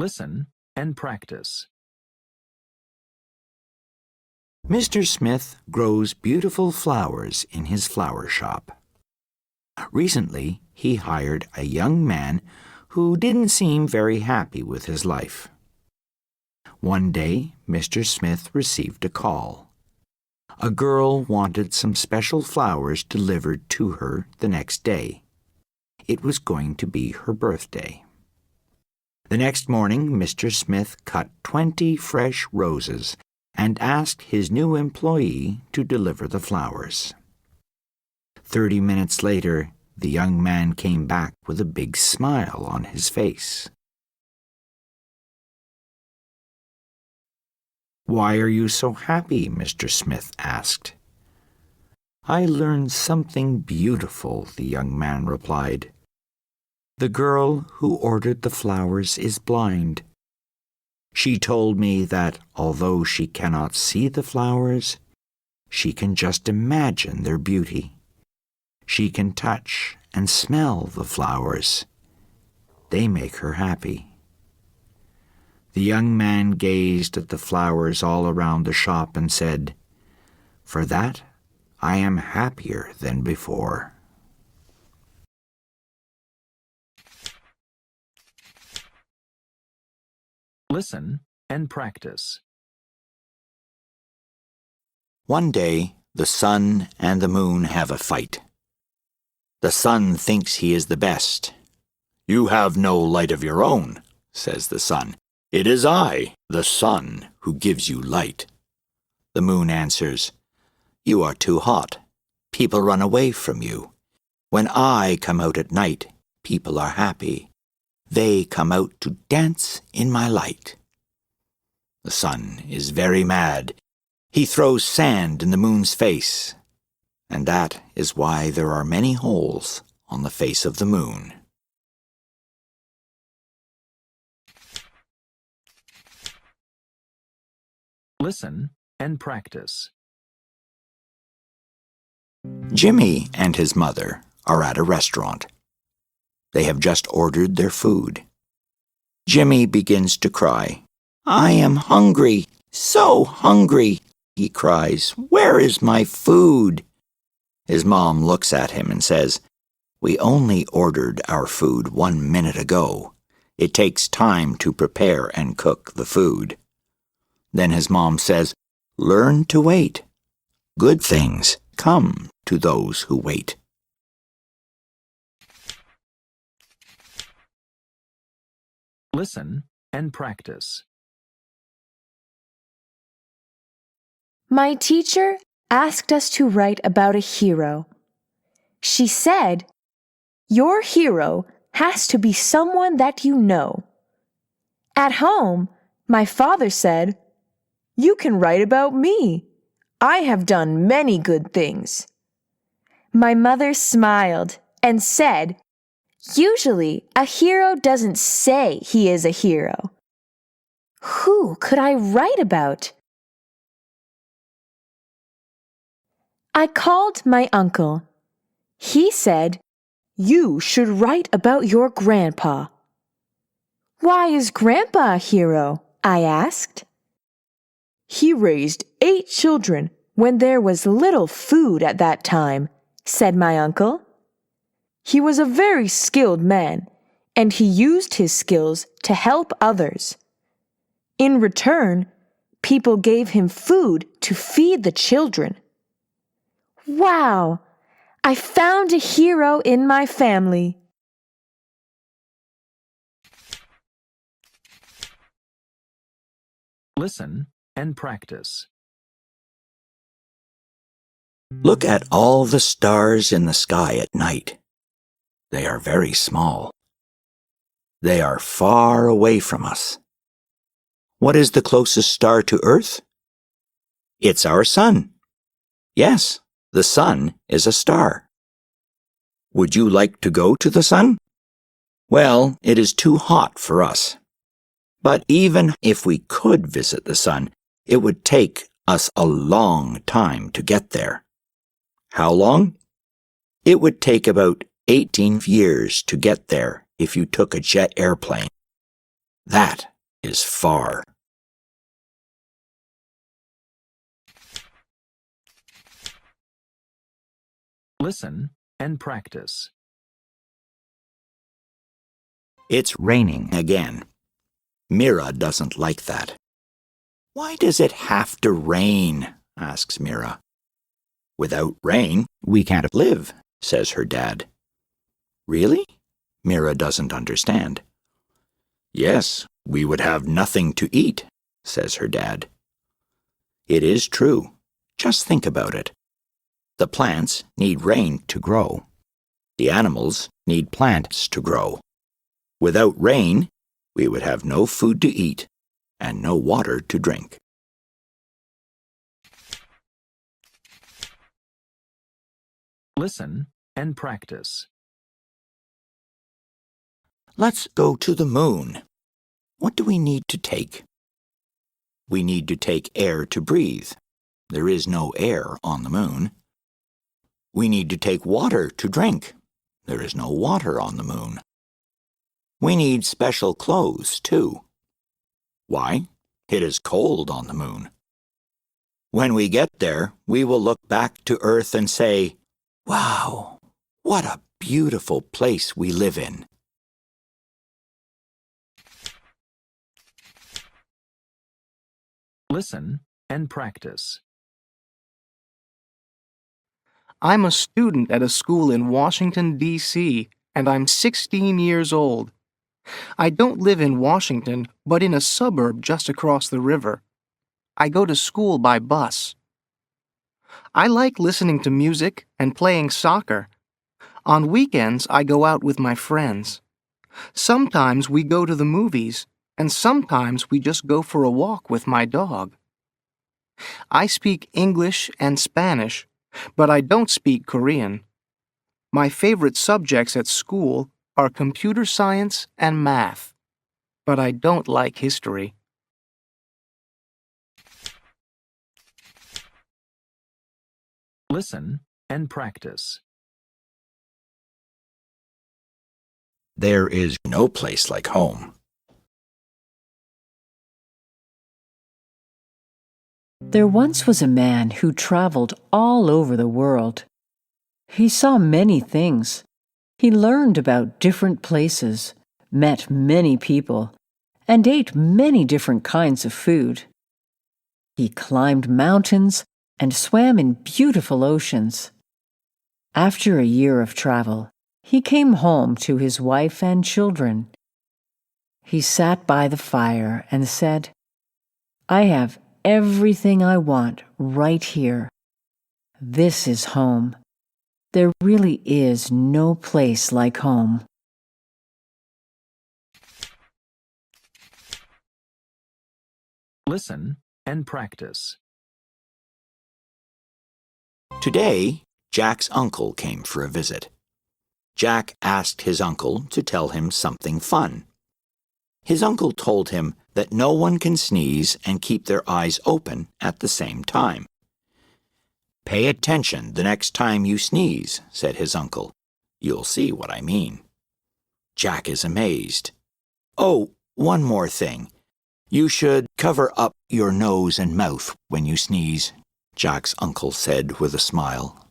Listen and practice. Mr. Smith grows beautiful flowers in his flower shop. Recently, he hired a young man who didn't seem very happy with his life. One day, Mr. Smith received a call. A girl wanted some special flowers delivered to her the next day. It was going to be her birthday. The next morning, Mr. Smith cut 20 fresh roses and asked his new employee to deliver the flowers. 30 minutes later, the young man came back with a big smile on his face. "Why are you so happy?" Mr. Smith asked. "I learned something beautiful," the young man replied. "The girl who ordered the flowers is blind. She told me that although she cannot see the flowers, she can just imagine their beauty. She can touch and smell the flowers. They make her happy." The young man gazed at the flowers all around the shop and said, "For that, I am happier than before." Listen and practice. One day, the sun and the moon have a fight. The sun thinks he is the best. "You have no light of your own," says the sun. "It is I, the sun, who gives you light." The moon answers, "You are too hot. People run away from you. When I come out at night, people are happy. They come out to dance in my light." The sun is very mad. He throws sand in the moon's face, and that is why there are many holes on the face of the moon. Listen and practice. Jimmy and his mother are at a restaurant. They have just ordered their food. Jimmy begins to cry. "I am hungry, so hungry," he cries. "Where is my food?" His mom looks at him and says, "We only ordered our food 1 minute ago. It takes time to prepare and cook the food." Then his mom says, "Learn to wait. Good things come to those who wait." Listen and practice. My teacher asked us to write about a hero. She said, "Your hero has to be someone that you know." At home, my father said, "You can write about me. I have done many good things." My mother smiled and said, "Usually, a hero doesn't say he is a hero." Who could I write about? I called my uncle. He said, "You should write about your grandpa." "Why is Grandpa a hero?" I asked. "He raised 8 children when there was little food at that time," said my uncle. "He was a very skilled man, and he used his skills to help others. In return, people gave him food to feed the children." Wow! I found a hero in my family. Listen and practice. Look at all the stars in the sky at night. They are very small. They are far away from us. What is the closest star to Earth? It's our sun. Yes, the sun is a star. Would you like to go to the sun? Well, it is too hot for us. But even if we could visit the sun, it would take us a long time to get there. How long? It would take about 18 years to get there if you took a jet airplane. That is far. Listen and practice. It's raining again. Mira doesn't like that. Why does it have to rain? Asks Mira. Without rain, we can't live, says her dad. Really? Mira doesn't understand. Yes, we would have nothing to eat, says her dad. It is true. Just think about it. The plants need rain to grow. The animals need plants to grow. Without rain, we would have no food to eat and no water to drink. Listen and practice. Let's go to the moon. What do we need to take? We need to take air to breathe. There is no air on the moon. We need to take water to drink. There is no water on the moon. We need special clothes, too. Why? It is cold on the moon. When we get there, we will look back to Earth and say, "Wow, what a beautiful place we live in." Listen and practice. I'm a student at a school in Washington, D.C., and I'm 16 years old. I don't live in Washington, but in a suburb just across the river. I go to school by bus. I like listening to music and playing soccer. On weekends, I go out with my friends. Sometimes we go to the movies, and sometimes we just go for a walk with my dog. I speak English and Spanish, but I don't speak Korean. My favorite subjects at school are computer science and math, but I don't like history. Listen and practice. There is no place like home. There once was a man who traveled all over the world. He saw many things. He learned about different places, met many people, and ate many different kinds of food. He climbed mountains and swam in beautiful oceans. After a year of travel, he came home to his wife and children. He sat by the fire and said, "I have everything I want right here. This is home. There really is no place like home." Listen and practice. Today, Jack's uncle came for a visit. Jack asked his uncle to tell him something fun. His uncle told him that no one can sneeze and keep their eyes open at the same time. "Pay attention the next time you sneeze," said his uncle. "You'll see what I mean." Jack is amazed. "Oh, one more thing. You should cover up your nose and mouth when you sneeze," Jack's uncle said with a smile.